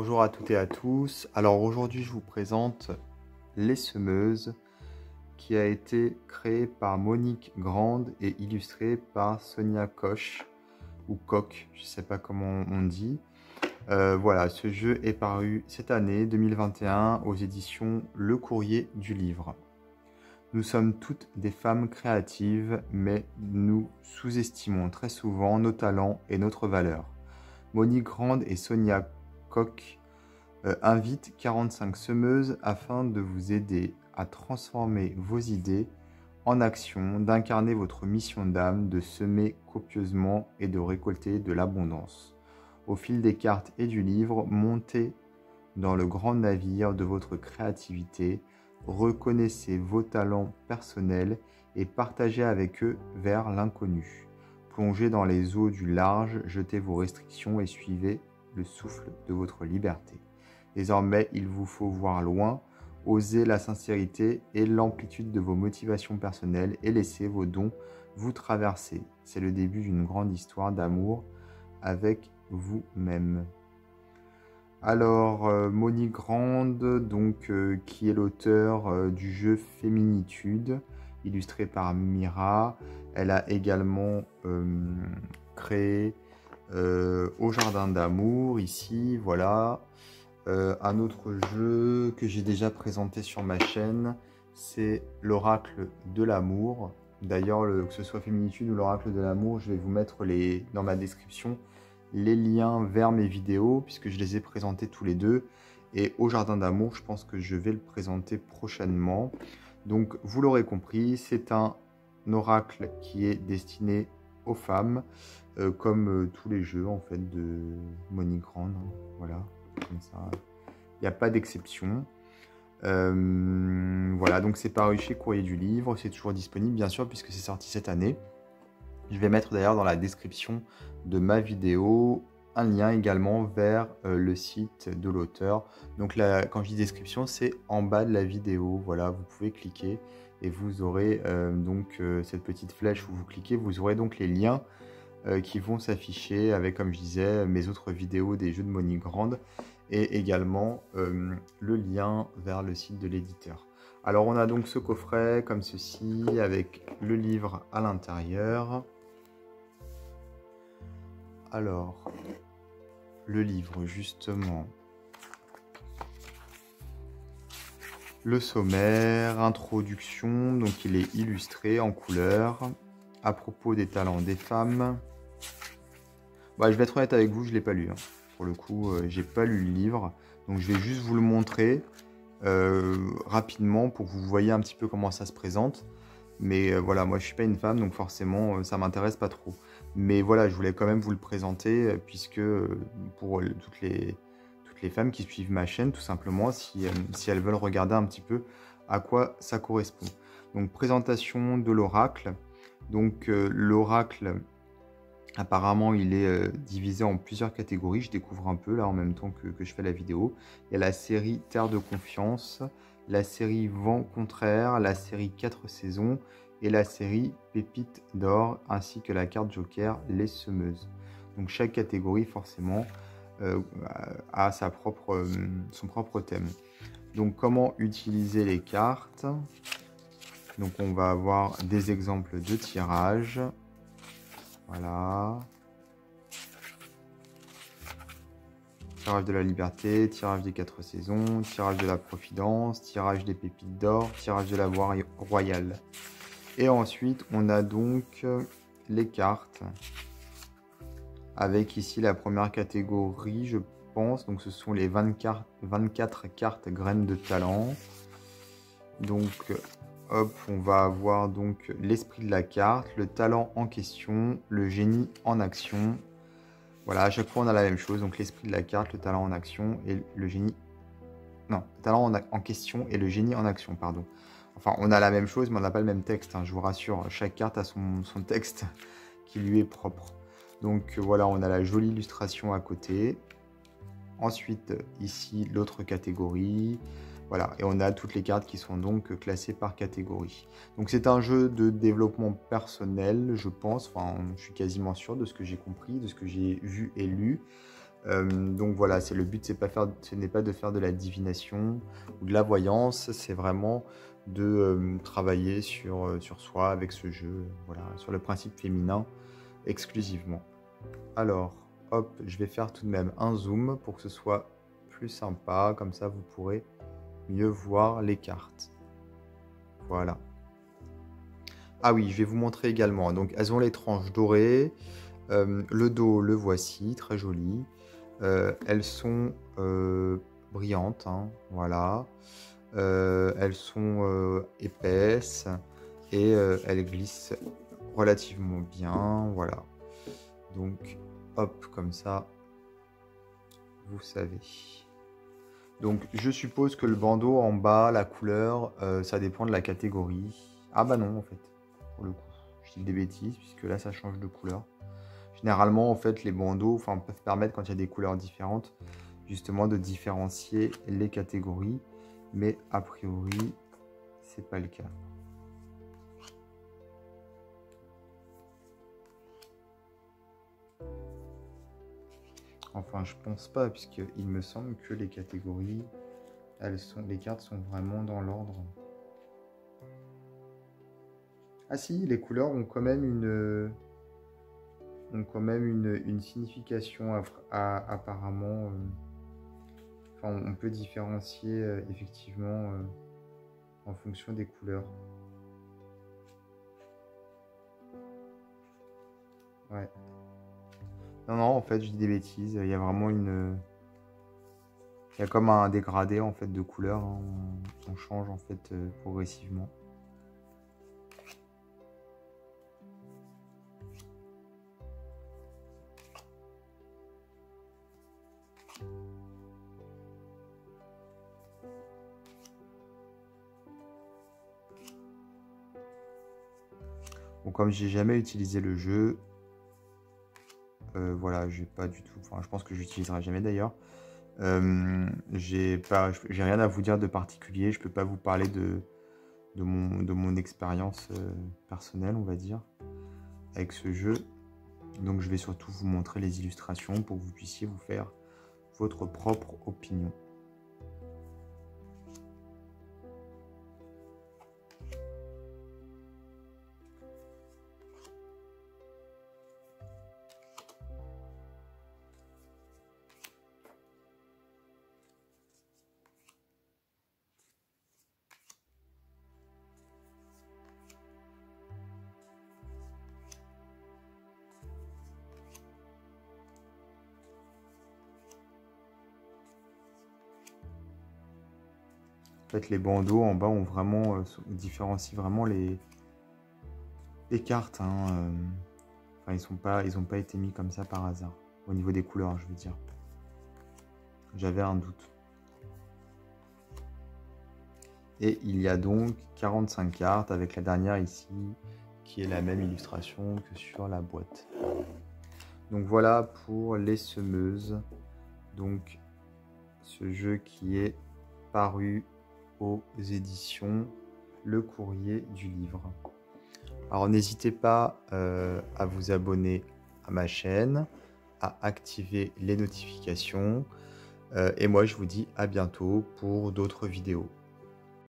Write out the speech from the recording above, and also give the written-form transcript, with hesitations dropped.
Bonjour à toutes et à tous. Alors aujourd'hui, je vous présente Les Semeuses, qui a été créée par Monique Grande et illustrée par Sonia Koch, ou Koch, je ne sais pas comment on dit. Voilà, ce jeu est paru cette année 2021 aux éditions Le Courrier du Livre. Nous sommes toutes des femmes créatives, mais nous sous-estimons très souvent nos talents et notre valeur. Monique Grande et Sonia Koch invitent 45 semeuses afin de vous aider à transformer vos idées en action, d'incarner votre mission d'âme, de semer copieusement et de récolter de l'abondance. Au fil des cartes et du livre, montez dans le grand navire de votre créativité, reconnaissez vos talents personnels et partagez avec eux vers l'inconnu. Plongez dans les eaux du large, jetez vos restrictions et suivez le souffle de votre liberté. Désormais, il vous faut voir loin, oser la sincérité et l'amplitude de vos motivations personnelles et laisser vos dons vous traverser. C'est le début d'une grande histoire d'amour avec vous-même. Alors, Monique Grande, qui est l'auteur du jeu Féminitude, illustré par Mira. Elle a également créé Au Jardin d'Amour, ici, voilà. Un autre jeu que j'ai déjà présenté sur ma chaîne, c'est l'Oracle de l'Amour. D'ailleurs, que ce soit Féminitude ou l'Oracle de l'Amour, je vais vous mettre dans ma description les liens vers mes vidéos, puisque je les ai présentés tous les deux. Et Au Jardin d'Amour, je pense que je vais le présenter prochainement. Donc, vous l'aurez compris, c'est un oracle qui est destiné aux femmes, comme tous les jeux en fait de Monique Grande. Voilà, comme ça, il n'y a pas d'exception. Voilà, donc c'est paru chez Courrier du Livre, c'est toujours disponible bien sûr puisque c'est sorti cette année. Je vais mettre d'ailleurs dans la description de ma vidéo un lien également vers le site de l'auteur. Donc là, quand je dis description, c'est en bas de la vidéo. Voilà, vous pouvez cliquer et vous aurez cette petite flèche où vous cliquez, vous aurez donc les liens qui vont s'afficher avec, comme je disais, mes autres vidéos des jeux de Monique Grande et également le lien vers le site de l'éditeur. Alors on a donc ce coffret comme ceci avec le livre à l'intérieur. Alors, le livre justement, le sommaire, introduction, donc il est illustré en couleur, à propos des talents des femmes. Bah, je vais être honnête avec vous, je ne l'ai pas lu. Hein. Pour le coup, j'ai pas lu le livre, donc je vais juste vous le montrer rapidement pour que vous voyez un petit peu comment ça se présente. Mais voilà, moi je suis pas une femme, donc forcément ça m'intéresse pas trop. Mais voilà, je voulais quand même vous le présenter, puisque pour toutes les femmes qui suivent ma chaîne, tout simplement, si elles veulent regarder un petit peu à quoi ça correspond. Donc présentation de l'oracle. Donc l'oracle, apparemment, il est divisé en plusieurs catégories. Je découvre un peu là en même temps que je fais la vidéo. Il y a la série Terre de confiance, la série Vent contraire, la série 4 saisons et la série Pépites d'or, ainsi que la carte Joker, les semeuses. Donc chaque catégorie forcément a son propre thème. Donc comment utiliser les cartes? Donc on va avoir des exemples de tirage. Voilà. Tirage de la liberté, tirage des 4 saisons, tirage de la Providence, tirage des pépites d'or, tirage de la voie royale. Et ensuite, on a donc les cartes. Avec ici la première catégorie, je pense. Donc ce sont les 24 cartes graines de talent. Donc hop, on va avoir donc l'esprit de la carte, le talent en question, le génie en action. Voilà, à chaque fois on a la même chose, donc l'esprit de la carte, le talent en action et le génie... Non, le talent en question et le génie en action, pardon. Enfin, on a la même chose, mais on n'a pas le même texte, hein, je vous rassure. Chaque carte a son texte qui lui est propre. Donc voilà, on a la jolie illustration à côté. Ensuite, ici, l'autre catégorie. Voilà, et on a toutes les cartes qui sont donc classées par catégorie. Donc c'est un jeu de développement personnel, je pense. Enfin, je suis quasiment sûr de ce que j'ai compris, de ce que j'ai vu et lu. Donc voilà, le but, ce n'est pas de faire de la divination ou de la voyance, c'est vraiment de travailler sur soi avec ce jeu, voilà, sur le principe féminin exclusivement. Alors, hop, je vais faire tout de même un zoom pour que ce soit plus sympa, comme ça vous pourrez mieux voir les cartes. Voilà. Ah oui, je vais vous montrer également. Donc, elles ont les tranches dorées. Le dos, le voici, très joli. Elles sont brillantes, hein, voilà. Elles sont épaisses et elles glissent relativement bien, voilà. Donc, hop, comme ça, vous savez. Donc, je suppose que le bandeau en bas, la couleur, ça dépend de la catégorie. Ah bah non, en fait, pour le coup, je dis des bêtises, puisque là, ça change de couleur. Généralement, en fait, les bandeaux peuvent permettre, quand il y a des couleurs différentes, justement de différencier les catégories. Mais a priori, c'est pas le cas. Enfin, je pense pas, puisqu'il me semble que les catégories, les cartes sont vraiment dans l'ordre. Ah si, les couleurs ont quand même une signification apparemment. Enfin, on peut différencier effectivement en fonction des couleurs. Ouais. Non, non, en fait, je dis des bêtises. Il y a vraiment il y a comme un dégradé en fait de couleurs, hein. On change en fait progressivement. Bon, comme j'ai jamais utilisé le jeu, voilà, j'ai pas du tout. Enfin, je pense que je l'utiliserai jamais d'ailleurs. J'ai rien à vous dire de particulier. Je peux pas vous parler de mon expérience personnelle, on va dire, avec ce jeu. Donc, je vais surtout vous montrer les illustrations pour que vous puissiez vous faire votre propre opinion. En fait, les bandeaux en bas ont vraiment différencient vraiment les cartes, hein. Enfin, ils ont pas été mis comme ça par hasard. Au niveau des couleurs, je veux dire. J'avais un doute. Et il y a donc 45 cartes avec la dernière ici, qui est la même illustration que sur la boîte. Donc voilà pour les semeuses. Donc ce jeu qui est paru aux éditions Le Courrier du Livre. Alors n'hésitez pas à vous abonner à ma chaîne, à activer les notifications. Et moi je vous dis à bientôt pour d'autres vidéos.